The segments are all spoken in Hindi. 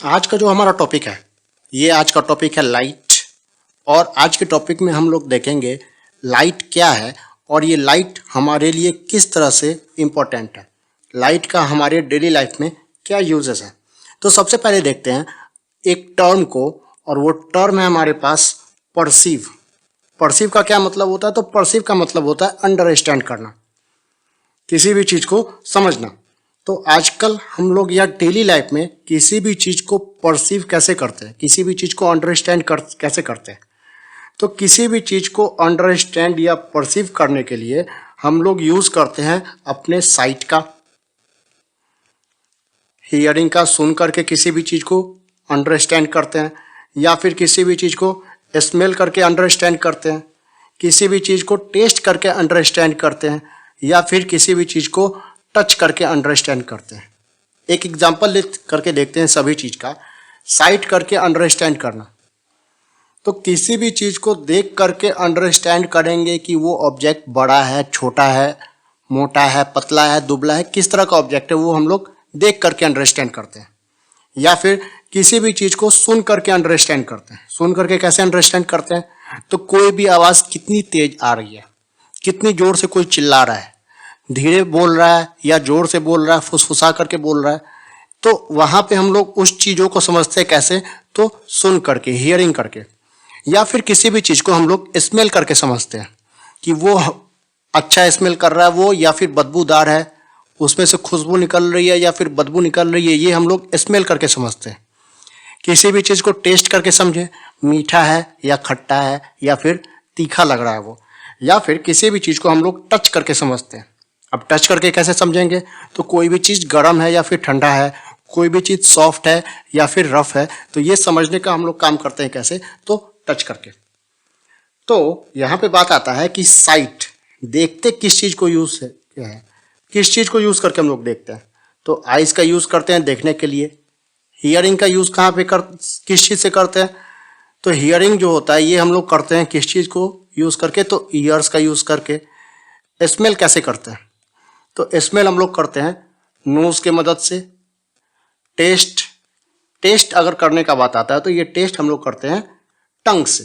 आज का जो हमारा टॉपिक है, ये आज का टॉपिक है लाइट। और आज के टॉपिक में हम लोग देखेंगे लाइट क्या है और ये लाइट हमारे लिए किस तरह से इम्पोर्टेंट है, लाइट का हमारे डेली लाइफ में क्या यूजेस है। तो सबसे पहले देखते हैं एक टर्म को, और वो टर्म है हमारे पास परसीव। परसीव का क्या मतलब होता है? तो परसीव का मतलब होता है अंडरस्टैंड करना, किसी भी चीज़ को समझना। तो आजकल हम लोग या डेली लाइफ में किसी भी चीज़ को परसीव कैसे करते हैं, किसी भी चीज़ को अंडरस्टैंड कैसे करते हैं। तो किसी भी चीज़ को अंडरस्टैंड या परसीव करने के लिए हम लोग यूज़ करते हैं अपने साइट का, हियरिंग का, सुन करके किसी भी चीज़ को अंडरस्टैंड करते हैं, या फिर किसी भी चीज़ को स्मेल करके अंडरस्टैंड करते हैं, किसी भी चीज़ को टेस्ट करके अंडरस्टैंड करते हैं, या फिर किसी भी चीज़ को टच करके अंडरस्टैंड करते हैं। एक एग्जांपल करके देखते हैं सभी चीज़ का। साइट करके अंडरस्टैंड करना, तो किसी भी चीज़ को देख करके अंडरस्टैंड करेंगे कि वो ऑब्जेक्ट बड़ा है, छोटा है, मोटा है, पतला है, दुबला है, किस तरह का ऑब्जेक्ट है वो हम लोग देख करके अंडरस्टैंड करते हैं। या फिर किसी भी चीज़ को सुन करके अंडरस्टैंड करते हैं। सुन करके कैसे अंडरस्टैंड करते हैं? तो कोई भी आवाज़ कितनी तेज आ रही है, कितनी ज़ोर से कोई चिल्ला रहा है, धीरे बोल रहा है या जोर से बोल रहा है, फुसफुसा करके बोल रहा है, तो वहाँ पे हम लोग उस चीज़ों को समझते हैं कैसे? तो सुन करके, हियरिंग करके। या फिर किसी भी चीज़ को हम लोग स्मेल करके समझते हैं कि वो अच्छा स्मेल कर रहा है वो, या फिर बदबूदार है, उसमें से खुशबू निकल रही है या फिर बदबू निकल रही है, ये हम लोग स्मेल करके समझते हैं। किसी भी चीज़ को टेस्ट करके समझे, मीठा है या खट्टा है या फिर तीखा लग रहा है वो। या फिर किसी भी चीज़ को हम लोग टच करके समझते हैं। अब टच करके कैसे समझेंगे? तो कोई भी चीज़ गर्म है या फिर ठंडा है, कोई भी चीज़ सॉफ्ट है या फिर रफ है, तो ये समझने का हम लोग काम करते हैं कैसे? तो टच करके। तो यहाँ पे बात आता है कि साइट, देखते किस चीज़ को यूज़ है, क्या है, किस चीज़ को यूज़ करके हम लोग देखते हैं। तो आइज़ का यूज़ करते हैं देखने के लिए। हियरिंग का यूज़ कहाँ पे किस चीज़ से करते हैं? तो हियरिंग जो होता है ये हम लोग करते हैं किस चीज़ को यूज़ करके? तो ईयर्स का यूज़ करके। स्मेल कैसे करते हैं? तो स्मेल हम लोग करते हैं नोज़ के मदद से। टेस्ट अगर करने का बात आता है तो ये टेस्ट हम लोग करते हैं टंग से।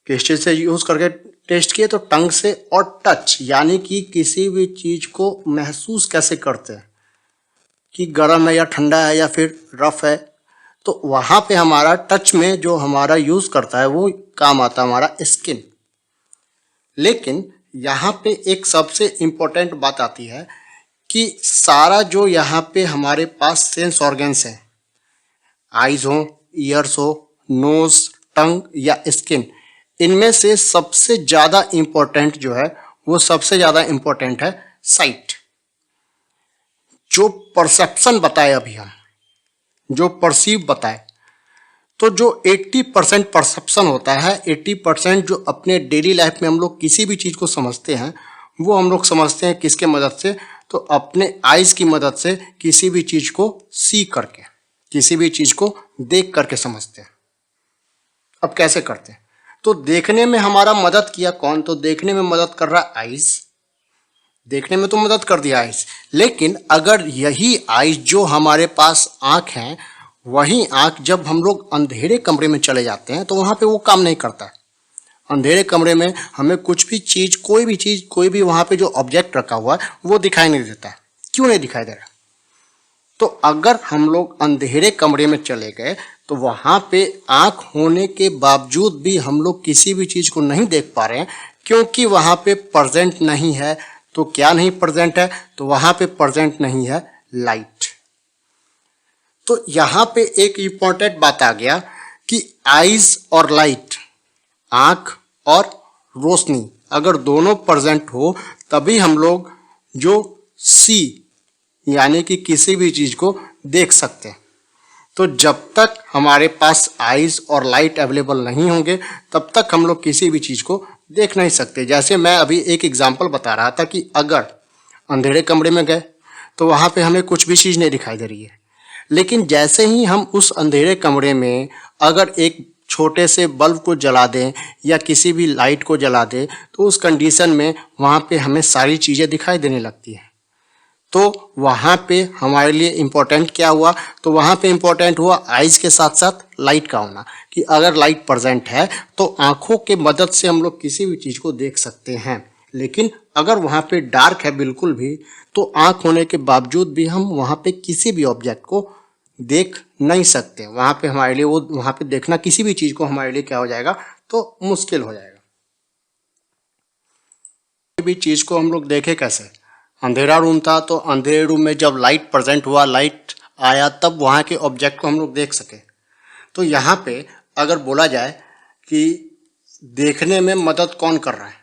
किस चीज़ से यूज़ करके टेस्ट किए? तो टंग से। और टच, यानी कि किसी भी चीज़ को महसूस कैसे करते हैं कि गर्म है या ठंडा है या फिर रफ है, तो वहाँ पे हमारा टच में जो हमारा यूज़ करता है वो काम आता है हमारा स्किन। लेकिन यहाँ पे एक सबसे इम्पोर्टेंट बात आती है कि सारा जो यहाँ पे हमारे पास सेंस ऑर्गन्स हैं, आइज़ हो, ईयर्स हो, नोज़, टंग या स्किन, इनमें से सबसे ज़्यादा इम्पोर्टेंट जो है वो सबसे ज़्यादा इम्पोर्टेंट है साइट। जो परसेप्शन बताए अभी हम, जो परसीव बताए, तो जो 80% परसेप्शन होता है, 80% जो अपने डेली लाइफ में हम लोग किसी भी चीज़ को समझते हैं, वो हम लोग समझते हैं किसके मदद से? तो अपने आइज़ की मदद से किसी भी चीज़ को सी करके, किसी भी चीज़ को देख करके समझते हैं। अब कैसे करते हैं? तो देखने में हमारा मदद किया कौन? तो देखने में मदद कर रहा आइज़। देखने में तो मदद कर दिया आइज़, लेकिन अगर यही आइज़ जो हमारे पास आँख हैं, वही आँख जब हम लोग अंधेरे कमरे में चले जाते हैं तो वहाँ पे वो काम नहीं करता है। अंधेरे कमरे में हमें कुछ भी चीज़, कोई भी वहाँ पे जो ऑब्जेक्ट रखा हुआ है वो दिखाई नहीं देता है। क्यों नहीं दिखाई दे रहा? तो अगर हम लोग अंधेरे कमरे में चले गए तो वहाँ पे आँख होने के बावजूद भी हम लोग किसी भी चीज़ को नहीं देख पा रहे हैं, क्योंकि वहाँ पे प्रेजेंट नहीं है। तो क्या नहीं प्रेजेंट है? तो वहाँ पे प्रेजेंट नहीं है लाइट। तो यहाँ पे एक इम्पॉर्टेंट बात आ गया कि आइज़ और लाइट, आँख और रोशनी, अगर दोनों प्रेजेंट हो तभी हम लोग जो सी, यानी कि किसी भी चीज़ को देख सकते हैं। तो जब तक हमारे पास आइज़ और लाइट अवेलेबल नहीं होंगे तब तक हम लोग किसी भी चीज़ को देख नहीं सकते। जैसे मैं अभी एक एग्जांपल बता रहा था कि अगर अंधेरे कमरे में गए तो वहाँ पे हमें कुछ भी चीज़ नहीं दिखाई दे रही है, लेकिन जैसे ही हम उस अंधेरे कमरे में अगर एक छोटे से बल्ब को जला दें या किसी भी लाइट को जला दें तो उस कंडीशन में वहाँ पे हमें सारी चीज़ें दिखाई देने लगती हैं। तो वहाँ पे हमारे लिए इम्पोर्टेंट क्या हुआ, तो वहाँ पे इम्पोर्टेंट हुआ आइज के साथ साथ लाइट का होना, कि अगर लाइट प्रेजेंट है तो आंखों के मदद से हम लोग किसी भी चीज़ को देख सकते हैं। लेकिन अगर वहाँ पे डार्क है बिल्कुल भी, तो आंख होने के बावजूद भी हम वहाँ पे किसी भी ऑब्जेक्ट को देख नहीं सकते। वहाँ पे हमारे लिए वो वहाँ पे देखना किसी भी चीज़ को हमारे लिए क्या हो जाएगा, तो मुश्किल हो जाएगा। कोई भी चीज़ को हम लोग देखें कैसे, अंधेरा रूम था तो अंधेरे रूम में जब लाइट प्रेजेंट हुआ, लाइट आया, तब वहाँ के ऑब्जेक्ट को हम लोग देख सके। तो यहाँ पे अगर बोला जाए कि देखने में मदद कौन कर रहा है,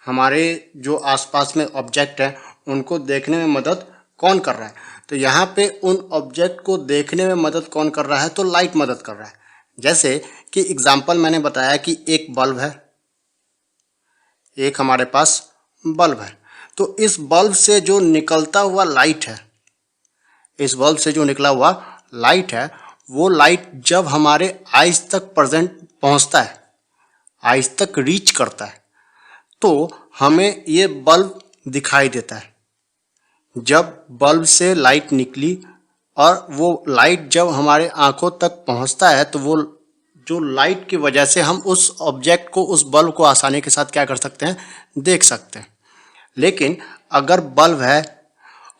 हमारे जो आसपास में ऑब्जेक्ट है उनको देखने में मदद कौन कर रहा है, तो यहाँ पे उन ऑब्जेक्ट को देखने में मदद कौन कर रहा है, तो लाइट मदद कर रहा है। जैसे कि एग्जाम्पल मैंने बताया कि एक बल्ब है, एक हमारे पास बल्ब है, तो इस बल्ब से जो निकलता हुआ लाइट है, इस बल्ब से जो निकला हुआ लाइट है, वो लाइट जब हमारे आइज तक प्रेजेंट पहुंचता है, आइज तक रीच करता है, तो हमें ये बल्ब दिखाई देता है। जब बल्ब से लाइट निकली और वो लाइट जब हमारे आंखों तक पहुंचता है, तो वो जो लाइट की वजह से हम उस ऑब्जेक्ट को, उस बल्ब को आसानी के साथ क्या कर सकते हैं, देख सकते हैं। लेकिन अगर बल्ब है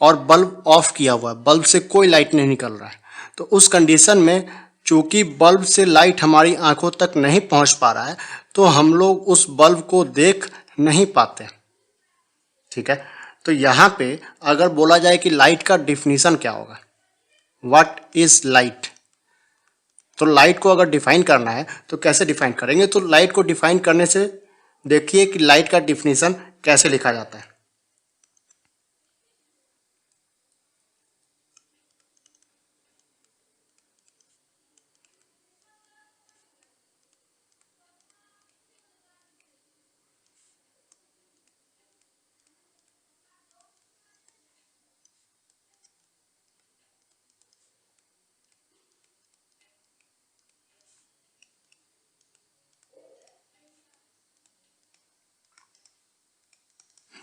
और बल्ब ऑफ किया हुआ है, बल्ब से कोई लाइट नहीं निकल रहा है, तो उस कंडीशन में चूंकि बल्ब से लाइट हमारी आंखों तक नहीं पहुंच पा रहा है, तो हम लोग उस बल्ब को देख नहीं पाते। ठीक है, तो यहाँ पे अगर बोला जाए कि लाइट का डिफिनीशन क्या होगा, व्हाट इज लाइट, तो लाइट को अगर डिफाइन करना है तो कैसे डिफाइन करेंगे, तो लाइट को डिफाइन करने से देखिए कि लाइट का डिफिनीशन कैसे लिखा जाता है।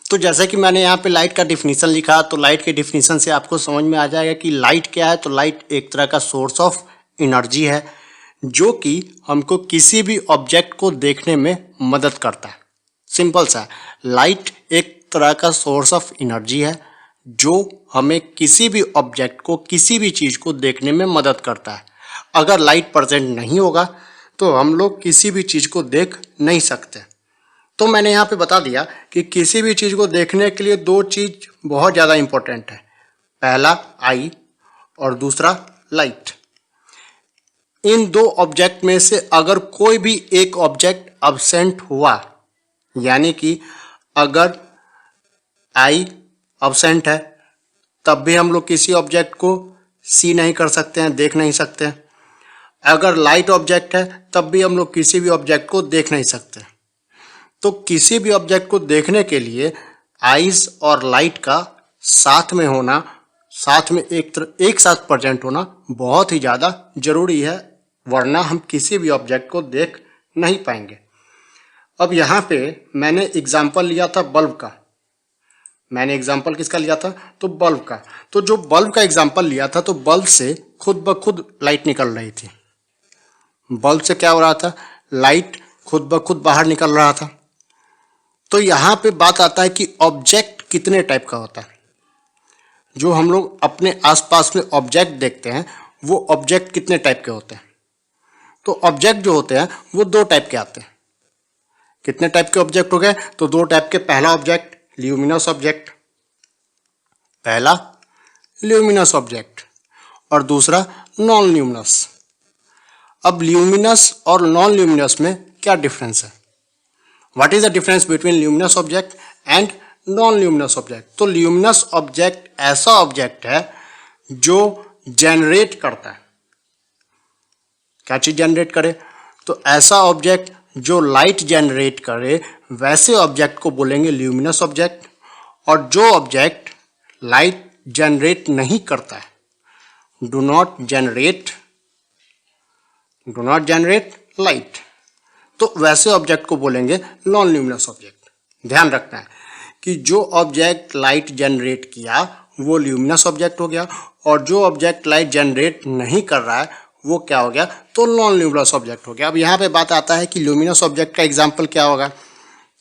तो जैसे कि मैंने यहाँ पे लाइट का डिफिनीशन लिखा, तो लाइट के डिफिनीशन से आपको समझ में आ जाएगा कि लाइट क्या है। तो लाइट एक तरह का सोर्स ऑफ एनर्जी है जो कि हमको किसी भी ऑब्जेक्ट को देखने में मदद करता है। सिंपल सा है, लाइट एक तरह का सोर्स ऑफ एनर्जी है जो हमें किसी भी ऑब्जेक्ट को, किसी भी चीज़ को देखने में मदद करता है। अगर लाइट प्रेजेंट नहीं होगा तो हम लोग किसी भी चीज़ को देख नहीं सकते। तो मैंने यहाँ पे बता दिया कि किसी भी चीज़ को देखने के लिए दो चीज़ बहुत ज़्यादा इम्पोर्टेंट है, पहला आई और दूसरा लाइट। इन दो ऑब्जेक्ट में से अगर कोई भी एक ऑब्जेक्ट अब्सेंट हुआ, यानी कि अगर आई अब्सेंट है तब भी हम लोग किसी ऑब्जेक्ट को सी नहीं कर सकते हैं, देख नहीं सकते हैं। अगर लाइट ऑब्जेक्ट है तब भी हम लोग किसी भी ऑब्जेक्ट को देख नहीं सकते। तो किसी भी ऑब्जेक्ट को देखने के लिए आइज और लाइट का साथ में होना, साथ में एक साथ प्रेजेंट होना बहुत ही ज़्यादा जरूरी है, वरना हम किसी भी ऑब्जेक्ट को देख नहीं पाएंगे। अब यहाँ पे मैंने एग्जाम्पल लिया था बल्ब का। मैंने एग्जाम्पल किसका लिया था, तो बल्ब का। तो जो बल्ब का एग्जाम्पल लिया था, तो बल्ब से खुद ब खुद लाइट निकल रही थी। बल्ब से क्या हो रहा था, लाइट खुद ब खुद बाहर निकल रहा था। तो यहाँ पे बात आता है कि ऑब्जेक्ट कितने टाइप का होता है। जो हम लोग अपने आसपास में ऑब्जेक्ट देखते हैं वो ऑब्जेक्ट कितने टाइप के होते हैं, तो ऑब्जेक्ट जो होते हैं वो दो टाइप के आते हैं। कितने टाइप के ऑब्जेक्ट हो गए, तो दो टाइप के। पहला ऑब्जेक्ट ल्यूमिनस ऑब्जेक्ट, पहला ल्यूमिनस ऑब्जेक्ट, और दूसरा नॉन ल्यूमिनस। अब ल्यूमिनस और नॉन ल्यूमिनस में क्या डिफरेंस है, what is the difference between luminous object and non luminous object. तो ल्यूमिनस ऑब्जेक्ट ऐसा ऑब्जेक्ट है जो जनरेट करता है। क्या चीज जनरेट करे, तो ऐसा ऑब्जेक्ट जो लाइट जनरेट करे, वैसे ऑब्जेक्ट को बोलेंगे ल्यूमिनस ऑब्जेक्ट। और जो ऑब्जेक्ट लाइट जनरेट नहीं करता है, डू नॉट जनरेट लाइट, तो वैसे ऑब्जेक्ट को बोलेंगे नॉन ल्यूमिनस ऑब्जेक्ट। ध्यान रखना है कि जो ऑब्जेक्ट लाइट जनरेट किया वो ल्यूमिनस ऑब्जेक्ट हो गया, और जो ऑब्जेक्ट लाइट जनरेट नहीं कर रहा है वो क्या हो गया, तो नॉन ल्यूमिनस ऑब्जेक्ट हो गया। अब यहाँ पे बात आता है कि ल्यूमिनस ऑब्जेक्ट का एग्जाम्पल क्या होगा।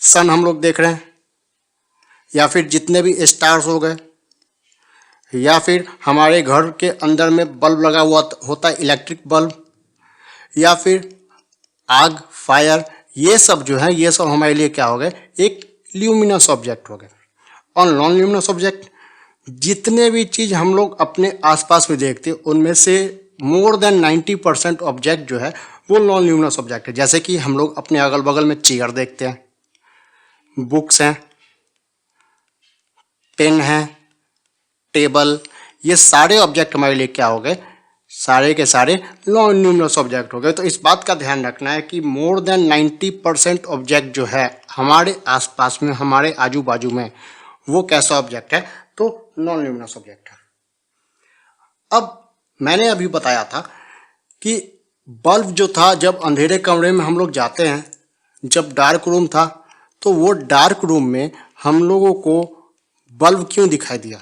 सन हम लोग देख रहे हैं, या फिर जितने भी स्टार्स हो गए, या फिर हमारे घर के अंदर में बल्ब लगा हुआ होता है, इलेक्ट्रिक बल्ब, या फिर आग, फायर, ये सब जो है ये सब हमारे लिए क्या हो गए, एक ल्यूमिनस ऑब्जेक्ट हो गए। और नॉन ल्यूमिनस ऑब्जेक्ट, जितने भी चीज़ हम लोग अपने आसपास में देखते हैं उनमें से मोर देन 90% ऑब्जेक्ट जो है वो नॉन ल्यूमिनस ऑब्जेक्ट है। जैसे कि हम लोग अपने अगल बगल में चेयर देखते हैं, बुक्स हैं, पेन है, टेबल, ये सारे ऑब्जेक्ट हमारे लिए क्या हो गए, सारे के सारे नॉन ल्यूमिनस ऑब्जेक्ट हो गए। तो इस बात का ध्यान रखना है कि मोर देन 90% ऑब्जेक्ट जो है हमारे आसपास में, हमारे आजू बाजू में, वो कैसा ऑब्जेक्ट है, तो नॉन ल्यूमिनस ऑब्जेक्ट है। अब मैंने अभी बताया था कि बल्ब जो था, जब अंधेरे कमरे में हम लोग जाते हैं, जब डार्क रूम था, तो वो डार्क रूम में हम लोगों को बल्ब क्यों दिखाई दिया,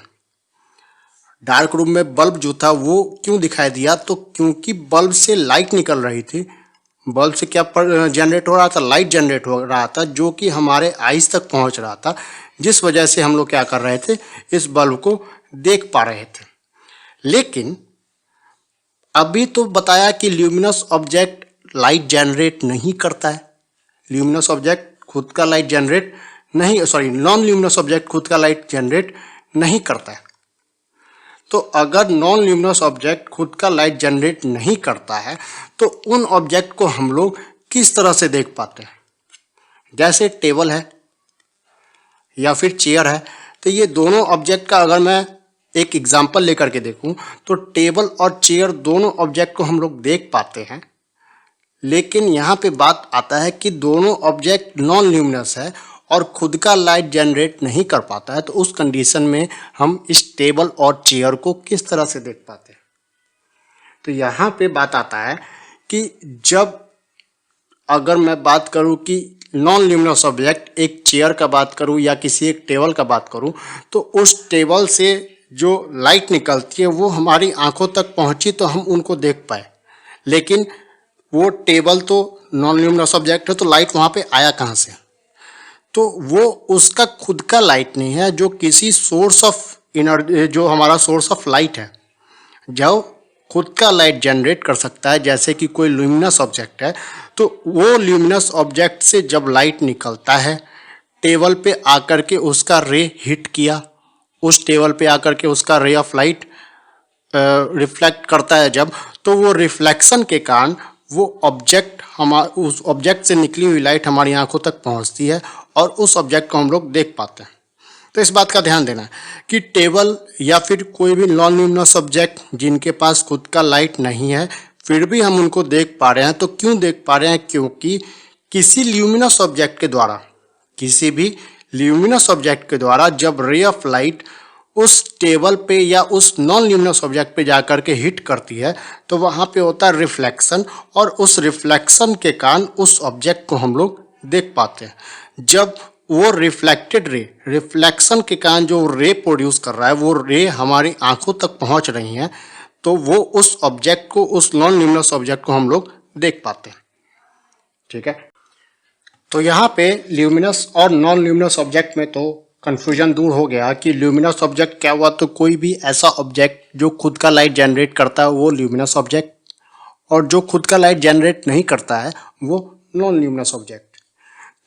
डार्क रूम में बल्ब जो था वो क्यों दिखाई दिया, तो क्योंकि बल्ब से लाइट निकल रही थी। बल्ब से क्या जनरेट हो रहा था, लाइट जनरेट हो रहा था, जो कि हमारे आइज तक पहुंच रहा था, जिस वजह से हम लोग क्या कर रहे थे, इस बल्ब को देख पा रहे थे। लेकिन अभी तो बताया कि ल्यूमिनस ऑब्जेक्ट लाइट जनरेट नहीं करता है, ल्यूमिनस ऑब्जेक्ट खुद का लाइट जनरेट नहीं, सॉरी, नॉन ल्यूमिनस ऑब्जेक्ट खुद का लाइट जनरेट नहीं करता है। तो अगर नॉन ल्यूमिनस ऑब्जेक्ट खुद का लाइट जनरेट नहीं करता है तो उन ऑब्जेक्ट को हम लोग किस तरह से देख पाते हैं। जैसे टेबल है या फिर चेयर है, तो ये दोनों ऑब्जेक्ट का अगर मैं एक एग्जांपल लेकर के देखूं तो टेबल और चेयर दोनों ऑब्जेक्ट को हम लोग देख पाते हैं। लेकिन यहाँ पे बात आता है कि दोनों ऑब्जेक्ट नॉन ल्यूमिनस है और खुद का लाइट जनरेट नहीं कर पाता है, तो उस कंडीशन में हम इस टेबल और चेयर को किस तरह से देख पाते हैं। तो यहाँ पे बात आता है कि जब अगर मैं बात करूँ कि नॉन ल्यूमिनस ऑब्जेक्ट, एक चेयर का बात करूँ या किसी एक टेबल का बात करूँ, तो उस टेबल से जो लाइट निकलती है वो हमारी आंखों तक पहुँची तो हम उनको देख पाए। लेकिन वो टेबल तो नॉन ल्यूमिनस ऑब्जेक्ट है, तो लाइट वहाँ पे आया कहाँ से, तो वो उसका खुद का लाइट नहीं है, जो किसी सोर्स ऑफ एनर्जी, जो हमारा सोर्स ऑफ लाइट है, जो खुद का लाइट जनरेट कर सकता है, जैसे कि कोई ल्यूमिनस ऑब्जेक्ट है, तो वो ल्यूमिनस ऑब्जेक्ट से जब लाइट निकलता है, टेबल पे आकर के उसका रे हिट किया, उस टेबल पे आकर के उसका रे ऑफ लाइट रिफ्लेक्ट करता है जब, तो वो रिफ्लेक्शन के कारण वो ऑब्जेक्ट, उस ऑब्जेक्ट से निकली हुई लाइट हमारी आंखों तक पहुंचती है और उस ऑब्जेक्ट को हम लोग देख पाते हैं। तो इस बात का ध्यान देना है कि टेबल या फिर कोई भी नॉन ल्यूमिनस ऑब्जेक्ट जिनके पास खुद का लाइट नहीं है, फिर भी हम उनको देख पा रहे हैं। तो क्यों देख पा रहे हैं, क्योंकि किसी ल्यूमिनस ऑब्जेक्ट के द्वारा, किसी भी ल्यूमिनस ऑब्जेक्ट के द्वारा जब रे ऑफ लाइट उस टेबल पे या उस नॉन ल्यूमिनस ऑब्जेक्ट पे जाकर के हिट करती है, तो वहाँ पे होता है रिफ्लेक्शन, और उस रिफ्लेक्शन के कारण उस ऑब्जेक्ट को हम लोग देख पाते हैं। जब वो रिफ्लेक्टेड रे, रिफ्लेक्शन के कारण जो रे प्रोड्यूस कर रहा है, वो रे हमारी आंखों तक पहुँच रही हैं, तो वो उस ऑब्जेक्ट को, उस नॉन ल्यूमिनस ऑब्जेक्ट को हम लोग देख पाते हैं। ठीक है, तो यहाँ पे ल्यूमिनस और नॉन ल्यूमिनस ऑब्जेक्ट में तो कंफ्यूजन दूर हो गया कि ल्यूमिनस ऑब्जेक्ट क्या हुआ, तो कोई भी ऐसा ऑब्जेक्ट जो खुद का लाइट जनरेट करता है वो ल्यूमिनस ऑब्जेक्ट, और जो खुद का लाइट जनरेट नहीं करता है वो नॉन ल्यूमिनस ऑब्जेक्ट।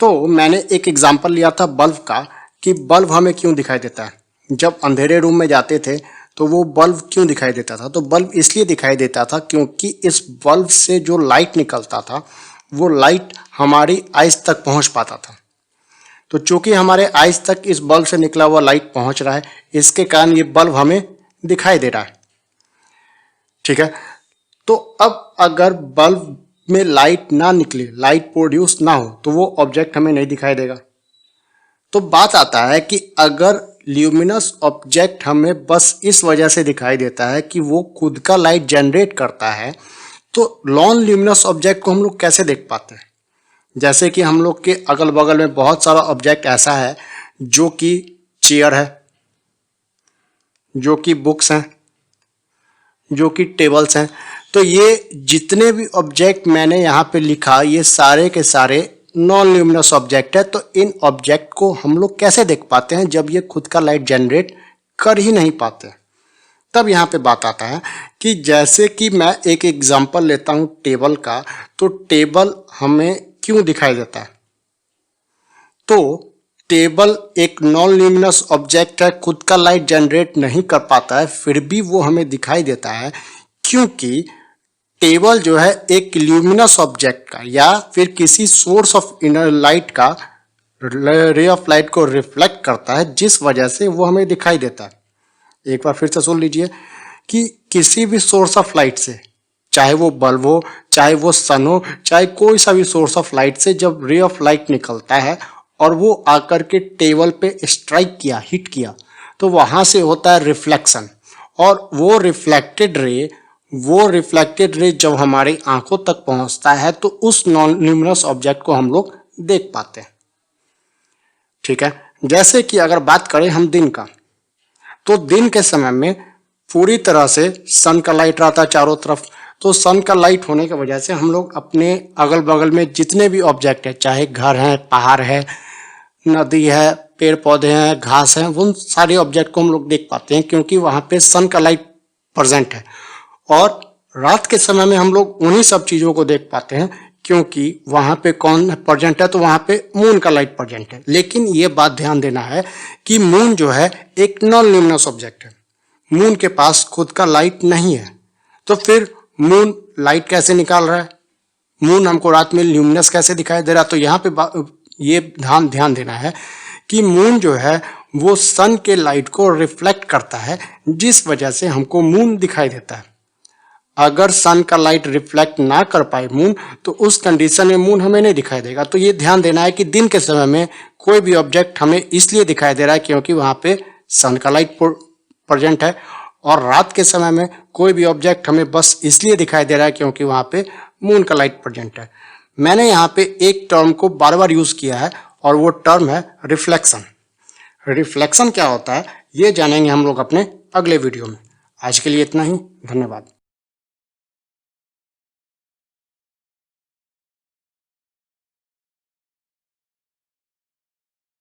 तो मैंने एक एग्जांपल लिया था बल्ब का, कि बल्ब हमें क्यों दिखाई देता है। जब अंधेरे रूम में जाते थे तो वो बल्ब क्यों दिखाई देता था, तो बल्ब इसलिए दिखाई देता था क्योंकि इस बल्ब से जो लाइट निकलता था वो लाइट हमारी आइज तक पहुंच पाता था। तो चूंकि हमारे आइज तक इस बल्ब से निकला हुआ लाइट पहुंच रहा है, इसके कारण ये बल्ब हमें दिखाई दे रहा है। ठीक है, तो अब अगर बल्ब में लाइट ना निकले, लाइट प्रोड्यूस ना हो, तो वो ऑब्जेक्ट हमें नहीं दिखाई देगा। तो बात आता है कि अगर ल्यूमिनस ऑब्जेक्ट हमें बस इस वजह से दिखाई देता है कि वो खुद का लाइट जनरेट करता है, तो नॉन ल्यूमिनस ऑब्जेक्ट को हम लोग कैसे देख पाते हैं। जैसे कि हम लोग के अगल बगल में बहुत सारा ऑब्जेक्ट ऐसा है, जो कि चेयर है, जो कि बुक्स हैं, जो कि टेबल्स हैं। तो ये जितने भी ऑब्जेक्ट मैंने यहाँ पे लिखा, ये सारे के सारे नॉन ल्यूमिनस ऑब्जेक्ट है। तो इन ऑब्जेक्ट को हम लोग कैसे देख पाते हैं जब ये खुद का लाइट जनरेट कर ही नहीं पाते। तब यहाँ पे बात आता है कि जैसे कि मैं एक एग्जांपल लेता हूँ टेबल का, तो टेबल हमें क्यों दिखाई देता है? तो टेबल एक नॉन ल्यूमिनस ऑब्जेक्ट है, खुद का लाइट जनरेट नहीं कर पाता है, फिर भी वो हमें दिखाई देता है क्योंकि टेबल जो है एक ल्यूमिनस ऑब्जेक्ट का या फिर किसी सोर्स ऑफ इनर लाइट का रे ऑफ लाइट को रिफ्लेक्ट करता है, जिस वजह से वो हमें दिखाई देता है। एक बार फिर से सुन लीजिए कि किसी भी सोर्स ऑफ लाइट से, चाहे वो बल्ब हो, चाहे वो सन हो, चाहे कोई सा भी सोर्स ऑफ लाइट से जब रे ऑफ लाइट निकलता है और वो आकर के टेबल पे स्ट्राइक किया, हिट किया, तो वहां से होता है रिफ्लेक्शन। और वो रिफ्लेक्टेड रे जब हमारी आंखों तक पहुंचता है तो उस नॉन ल्यूमिनस ऑब्जेक्ट को हम लोग देख पाते हैं। ठीक है, जैसे कि अगर बात करें हम दिन का, तो दिन के समय में पूरी तरह से सन का लाइट रहता है चारों तरफ। तो सन का लाइट होने की वजह से हम लोग अपने अगल बगल में जितने भी ऑब्जेक्ट है, चाहे घर है, पहाड़ है, नदी है, पेड़ पौधे हैं, घास है, उन सारे ऑब्जेक्ट को हम लोग देख पाते हैं क्योंकि वहां पे सन का लाइट प्रेजेंट है। और रात के समय में हम लोग उन्हीं सब चीजों को देख पाते हैं क्योंकि वहां पे कौन प्रेजेंट है? तो वहां पे मून का लाइट प्रेजेंट है। लेकिन ये बात ध्यान देना है कि मून जो है एक नॉन ल्यूमिनस ऑब्जेक्ट है, मून के पास खुद का लाइट नहीं है। तो फिर मून लाइट कैसे निकाल रहा है? मून हमको रात में ल्यूमिनस कैसे दिखाई दे रहा है? तो यहाँ पे ये ध्यान देना है कि मून जो है वो सन के लाइट को रिफ्लेक्ट करता है, जिस वजह से हमको मून दिखाई देता है। अगर सन का लाइट रिफ्लेक्ट ना कर पाए मून, तो उस कंडीशन में मून हमें नहीं दिखाई देगा। तो ये ध्यान देना है कि दिन के समय में कोई भी ऑब्जेक्ट हमें इसलिए दिखाई दे रहा है क्योंकि वहां पे सन का लाइट प्रेजेंट है, और रात के समय में कोई भी ऑब्जेक्ट हमें बस इसलिए दिखाई दे रहा है क्योंकि वहां पे मून का लाइट प्रेजेंट है। मैंने यहाँ पे एक टर्म को बार बार यूज किया है और वो टर्म है रिफ्लेक्शन। रिफ्लेक्शन क्या होता है ये जानेंगे हम लोग अपने अगले वीडियो में। आज के लिए इतना ही, धन्यवाद।